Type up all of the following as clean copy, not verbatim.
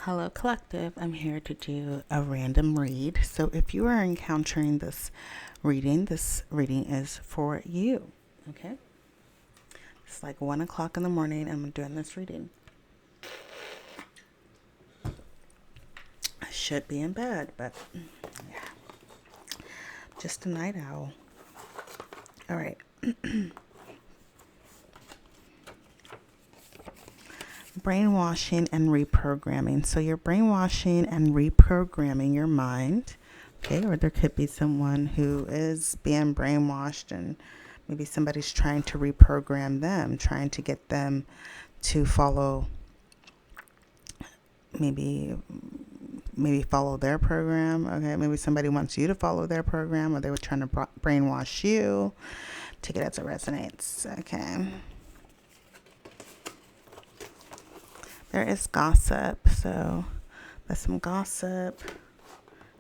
Hello, Collective. I'm here to do a random read. So if you are encountering this reading is for you. Okay? It's like 1 o'clock in the morning and I'm doing this reading. I should be in bed, but yeah. Just a night owl. All right. Brainwashing and reprogramming. So you're brainwashing and reprogramming your mind. Okay, or there could be someone who is being brainwashed and maybe somebody's trying to reprogram them, trying to get them to follow maybe follow their program. Okay, maybe somebody wants you to follow their program, or they were trying to brainwash you. Take it as it resonates. Okay. There is gossip, so there's some gossip,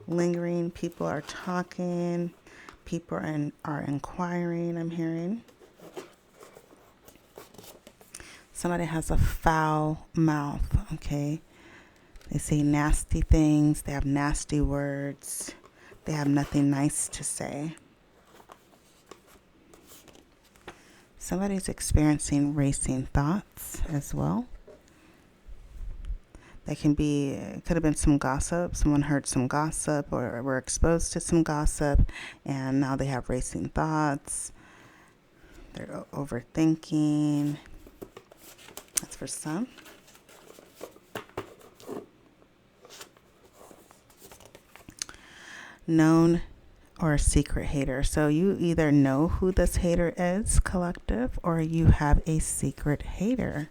lingering. People are talking. People are inquiring, I'm hearing. Somebody has a foul mouth, okay? They say nasty things. They have nasty words. They have nothing nice to say. Somebody's experiencing racing thoughts as well. That could have been some gossip. Someone heard some gossip or were exposed to some gossip, and now they have racing thoughts. They're overthinking. That's for some. Known or secret hater. So you either know who this hater is, Collective, or you have a secret hater.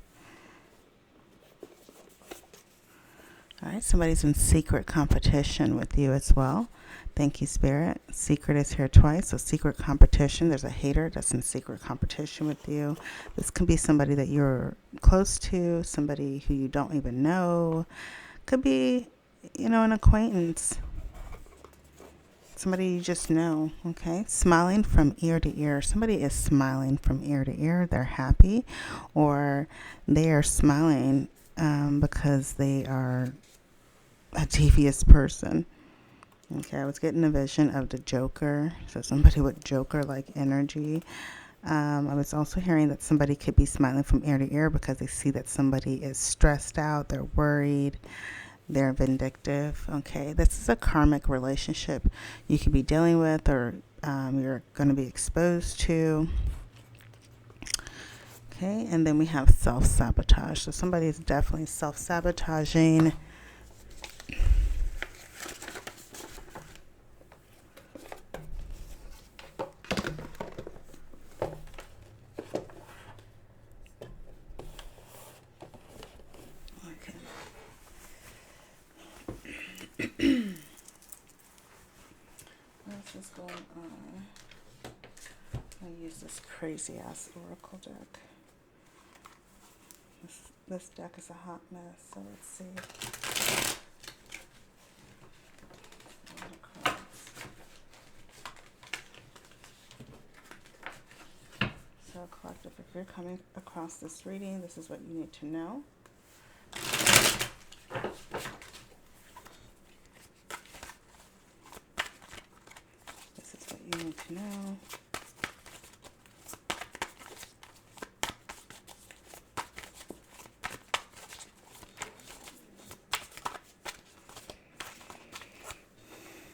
All right, somebody's in secret competition with you as well. Thank you, Spirit. Secret is here twice, so secret competition. There's a hater that's in secret competition with you. This can be somebody that you're close to, somebody who you don't even know. Could be, an acquaintance. Somebody you just know, okay? Smiling from ear to ear. Somebody is smiling from ear to ear. They're happy, or they are smiling because they are a devious person. Okay, I was getting a vision of the Joker. So somebody with Joker-like energy. I was also hearing that somebody could be smiling from ear to ear because they see that somebody is stressed out. They're worried. They're vindictive. Okay, this is a karmic relationship you could be dealing with, or you're going to be exposed to. Okay, and then we have self-sabotage. So somebody is definitely self-sabotaging. What is going on? I'll use this crazy ass oracle deck. This deck is a hot mess, so let's see. So, Collective, if you're coming across this reading, this is what you need to know. This is what you need to know.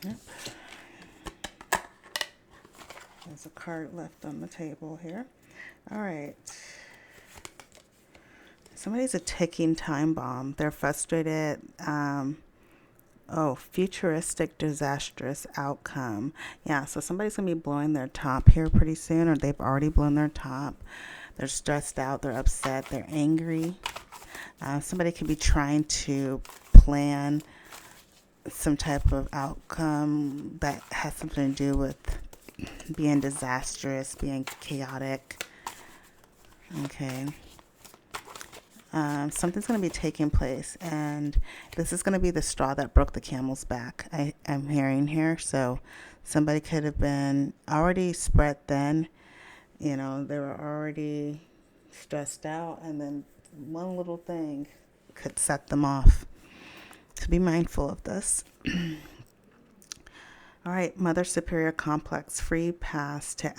Yep. There's a card left on the table here. All right. Somebody's a ticking time bomb. They're frustrated. Futuristic disastrous outcome. Yeah, so somebody's going to be blowing their top here pretty soon, or they've already blown their top. They're stressed out. They're upset. They're angry. Somebody could be trying to plan some type of outcome that has something to do with being disastrous, being chaotic. Okay. Something's going to be taking place, and this is going to be the straw that broke the camel's back. I'm hearing here. So somebody could have been already spread thin. They were already stressed out, and then one little thing could set them off. be mindful of this. All right, Mother Superior Complex, free pass to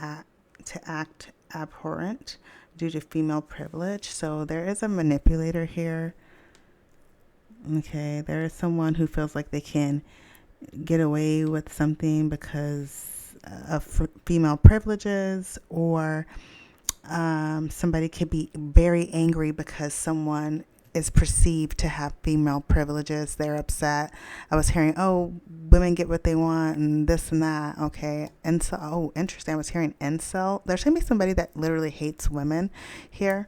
act abhorrent due to female privilege. So there is a manipulator here. Okay, there is someone who feels like they can get away with something because of female privileges, or somebody could be very angry because someone is perceived to have female privileges. They're upset. I was hearing, oh, women get what they want and this and that. Okay. And so, oh, interesting. I was hearing incel. There's going to be somebody that literally hates women here.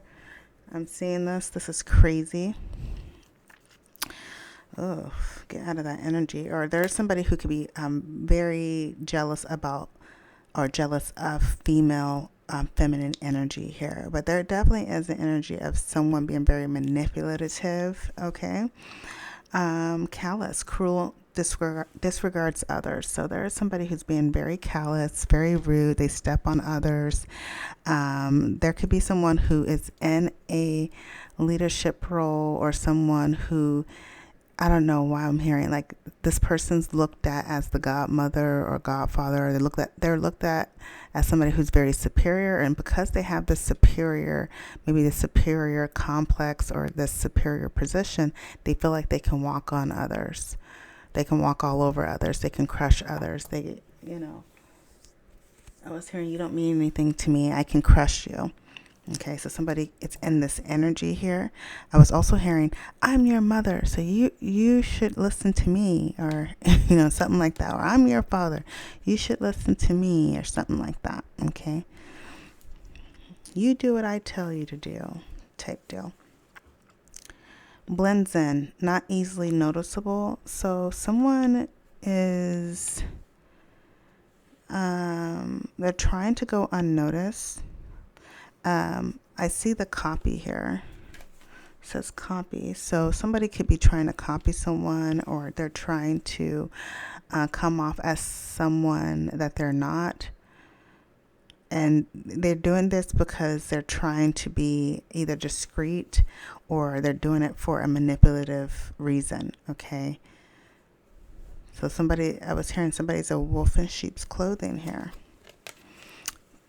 I'm seeing this. This is crazy. Oh, get out of that energy. Or there's somebody who could be very jealous about or jealous of female feminine energy here. But there definitely is an energy of someone being very manipulative. Okay. Callous, cruel, disregards others. So there is somebody who's being very callous, very rude. They step on others. There could be someone who is in a leadership role, or someone who, I don't know why I'm hearing like this person's looked at as the godmother or godfather. They're looked at as somebody who's very superior, and because they have this superior, maybe the superior complex or this superior position, they feel like they can walk on others. They can walk all over others. They can crush others. I was hearing, you don't mean anything to me. I can crush you. Okay, so somebody, it's in this energy here. I was also hearing, I'm your mother, so you should listen to me, or, something like that. Or I'm your father, you should listen to me, or something like that. Okay. You do what I tell you to do, type deal. Blends in, not easily noticeable. So someone is, they're trying to go unnoticed. I see the copy here. It says copy. So somebody could be trying to copy someone, or they're trying to come off as someone that they're not. And they're doing this because they're trying to be either discreet, or they're doing it for a manipulative reason. Okay. So I was hearing somebody's a wolf in sheep's clothing here.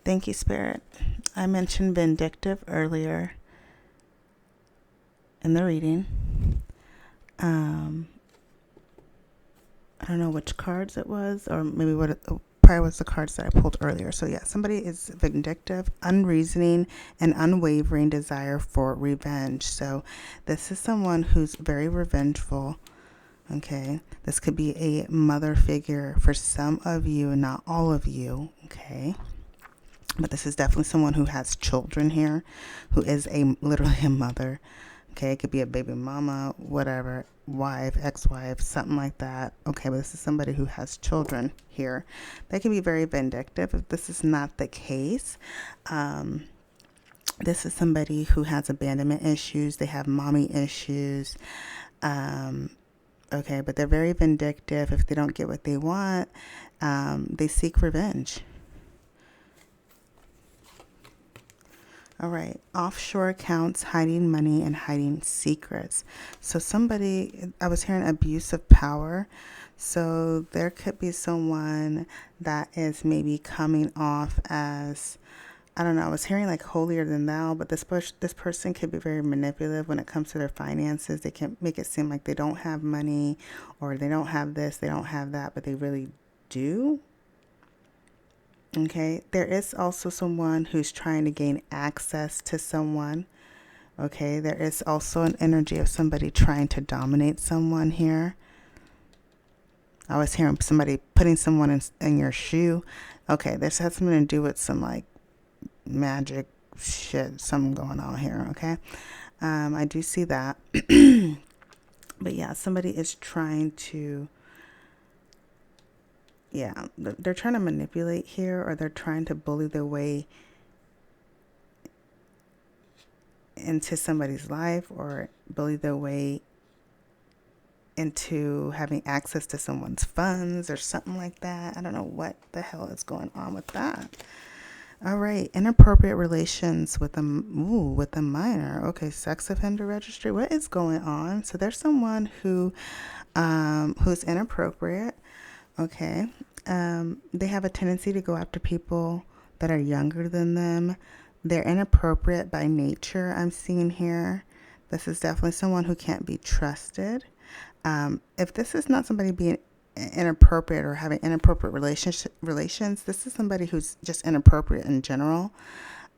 Thank you, Spirit. I mentioned vindictive earlier in the reading. I don't know which cards it was, or maybe probably was the cards that I pulled earlier. So yeah, somebody is vindictive, unreasoning, and unwavering desire for revenge. So this is someone who's very revengeful. Okay, this could be a mother figure for some of you, not all of you. Okay. But this is definitely someone who has children here, who is literally a mother. Okay, it could be a baby mama, whatever, wife, ex-wife, something like that. Okay, but this is somebody who has children here. They can be very vindictive if this is not the case. This is somebody who has abandonment issues. They have mommy issues. Okay, but they're very vindictive. If they don't get what they want, they seek revenge. All right. Offshore accounts, hiding money and hiding secrets. So I was hearing abuse of power. So there could be someone that is maybe coming off as, I don't know, I was hearing like holier than thou, but this person could be very manipulative when it comes to their finances. They can make it seem like they don't have money, or they don't have this, they don't have that, but they really do. Okay, there is also someone who's trying to gain access to someone. Okay, there is also an energy of somebody trying to dominate someone here. I was hearing somebody putting someone in your shoe. Okay, this has something to do with some like magic shit, something going on here. Okay, I do see that. But yeah, somebody is trying to, yeah, they're trying to manipulate here, or they're trying to bully their way into somebody's life, or bully their way into having access to someone's funds or something like that. I don't know what the hell is going on with that. All right, inappropriate relations with a with a minor. Okay, sex offender registry. What is going on? So there's someone who's inappropriate. Okay, they have a tendency to go after people that are younger than them. They're inappropriate by nature. I'm seeing here. This is definitely someone who can't be trusted. If this is not somebody being inappropriate or having inappropriate relations, this is somebody who's just inappropriate in general.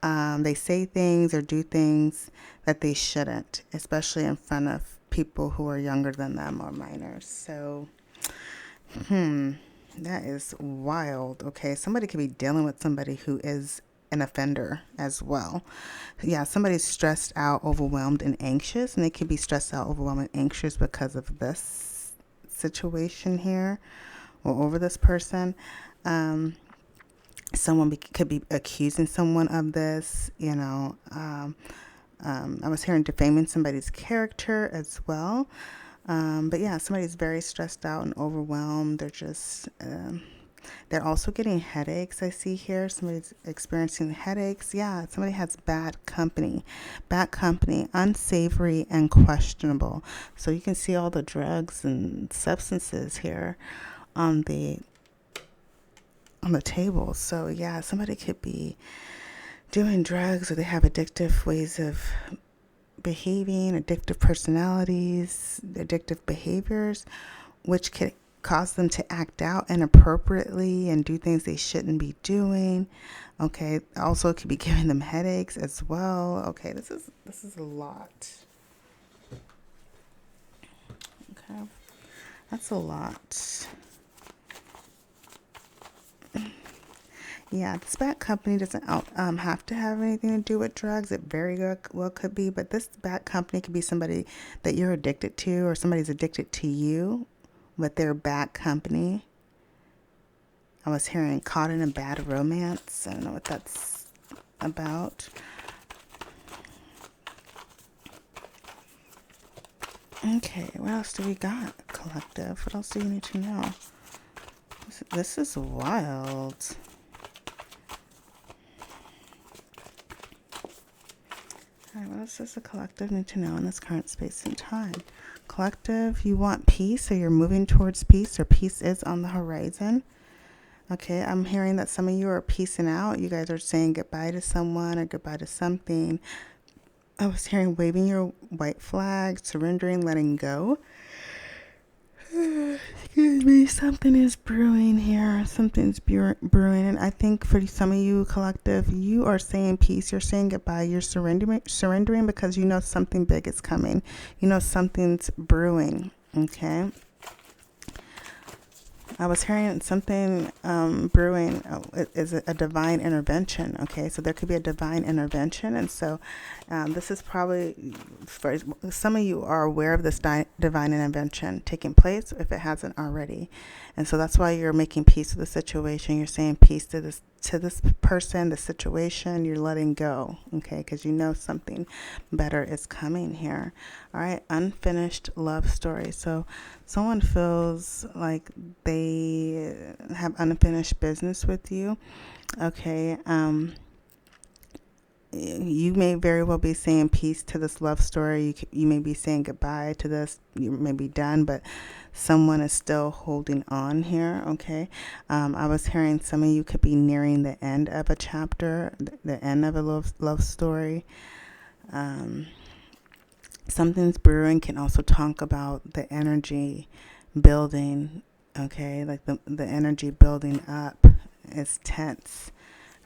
They say things or do things that they shouldn't, especially in front of people who are younger than them or minors. So, that is wild. Okay, somebody could be dealing with somebody who is an offender as well. Yeah, somebody's stressed out, overwhelmed, and anxious, and they could be stressed out, overwhelmed, and anxious because of this situation here or over this person. Someone could be accusing someone of this, I was hearing defaming somebody's character as well. But yeah, somebody's very stressed out and overwhelmed. They're also getting headaches. I see here somebody's experiencing headaches. Yeah, somebody has bad company, unsavory and questionable. So you can see all the drugs and substances here on the table. So yeah, somebody could be doing drugs, or they have addictive ways of behaving, addictive personalities, addictive behaviors, which could cause them to act out inappropriately and do things they shouldn't be doing. Okay, also it could be giving them headaches as well. Okay, this is a lot. Okay, that's a lot. Yeah, this bad company doesn't have to have anything to do with drugs. It very well could be, but this bad company could be somebody that you're addicted to, or somebody's addicted to you with their bad company. I was hearing caught in a bad romance. I don't know what that's about. Okay, what else do we got, collective? What else do you need to know? This is wild. Alright, what else does the collective need to know in this current space and time? Collective, you want peace, or you're moving towards peace, or peace is on the horizon. Okay, I'm hearing that some of you are peacing out. You guys are saying goodbye to someone or goodbye to something. I was hearing waving your white flag, surrendering, letting go. Excuse me, something is brewing here. Something's brewing. And I think for some of you, collective, you are saying peace. You're saying goodbye. You're surrendering because you know something big is coming. You know something's brewing. Okay. I was hearing something brewing is a divine intervention. Okay, so there could be a divine intervention, and so this is probably, for some of you are aware of this divine intervention taking place if it hasn't already, and so that's why you're making peace with the situation. You're saying peace to this person, the situation. You're letting go, okay, because you know something better is coming here. All right, unfinished love story. So someone feels like they have unfinished business with you. Okay, you may very well be saying peace to this love story. You may be saying goodbye to this. You may be done, but someone is still holding on here. Okay, I was hearing some of you could be nearing the end of a chapter, the end of a love story. Something's brewing can also talk about the energy building. Okay, like the energy building up is tense.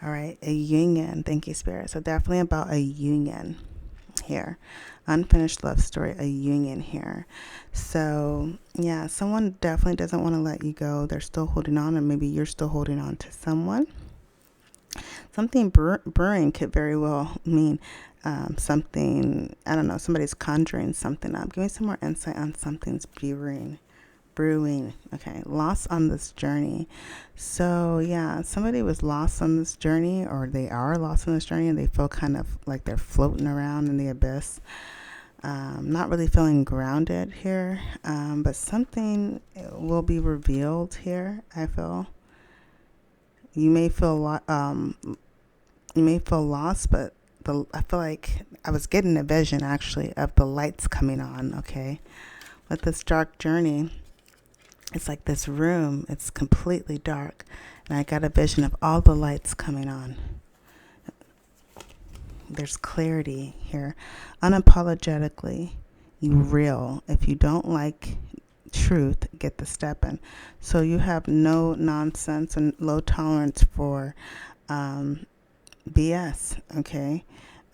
All right, a union. Thank you, Spirit. So definitely about a union here. Unfinished love story, a union here. So yeah, someone definitely doesn't want to let you go. They're still holding on, or maybe you're still holding on to someone. Something brewing could very well mean something, I don't know, somebody's conjuring something up. Give me some more insight on something's brewing. Okay, lost on this journey. So yeah, somebody was lost on this journey, or they are lost on this journey, and they feel kind of like they're floating around in the abyss. Not really feeling grounded here, but something will be revealed here. I feel you may feel You may feel lost, but I feel like I was getting a vision actually of the lights coming on, okay? With this dark journey, it's like this room, it's completely dark. And I got a vision of all the lights coming on. There's clarity here. Unapologetically, you real. If you don't like truth, get the step in. So you have no nonsense and low tolerance for BS, okay?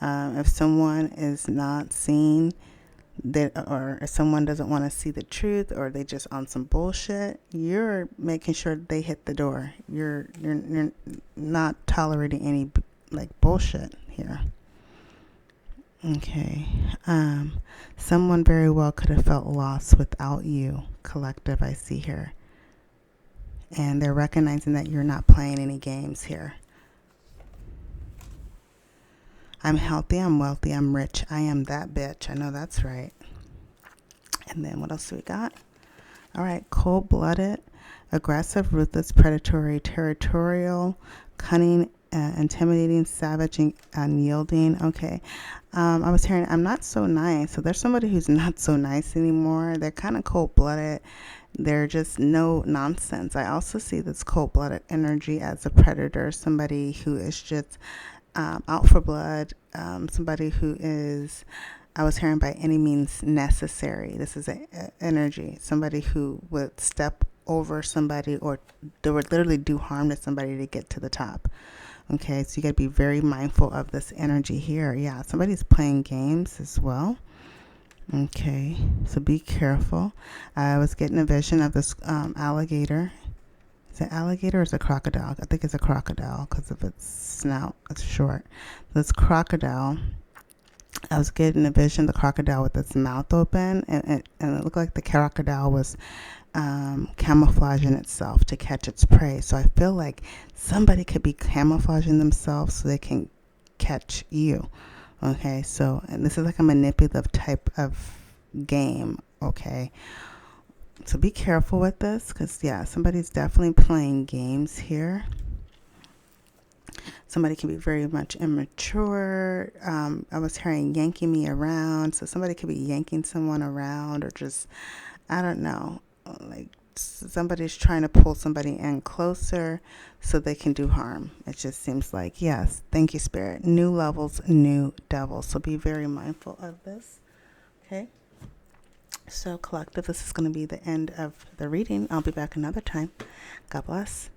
If someone is not seeing that, or if someone doesn't want to see the truth, or they just on some bullshit, you're making sure they hit the door. You're not tolerating any like bullshit here. Okay. Someone very well could have felt lost without you, collective, I see here. And they're recognizing that you're not playing any games here. I'm healthy, I'm wealthy, I'm rich. I am that bitch. I know that's right. And then what else do we got? All right, cold-blooded, aggressive, ruthless, predatory, territorial, cunning, intimidating, savage, and unyielding. Okay. I was hearing I'm not so nice. So there's somebody who's not so nice anymore. They're kind of cold-blooded. They're just no nonsense. I also see this cold-blooded energy as a predator, somebody who is just out for blood, somebody who is, I was hearing, by any means necessary. This is a energy, somebody who would step over somebody, or they would literally do harm to somebody to get to the top. Okay, so you got to be very mindful of this energy here. Yeah, somebody's playing games as well. Okay, so be careful. I was getting a vision of this alligator. Is it alligator or is it crocodile? I think it's a crocodile because of its snout. It's short. This crocodile, I was getting a vision of the crocodile with its mouth open, and it looked like the crocodile was camouflaging itself to catch its prey. So I feel like somebody could be camouflaging themselves so they can catch you. Okay, so, and this is like a manipulative type of game. Okay, so be careful with this, because yeah, somebody's definitely playing games here. Somebody can be very much immature. I was hearing yanking me around, so somebody could be yanking someone around, or just, I don't know, like somebody's trying to pull somebody in closer so they can do harm. It just seems like, yes, thank you, Spirit. New levels, new devils. So be very mindful of this. Okay. So collective, this is going to be the end of the reading. I'll be back another time. God bless.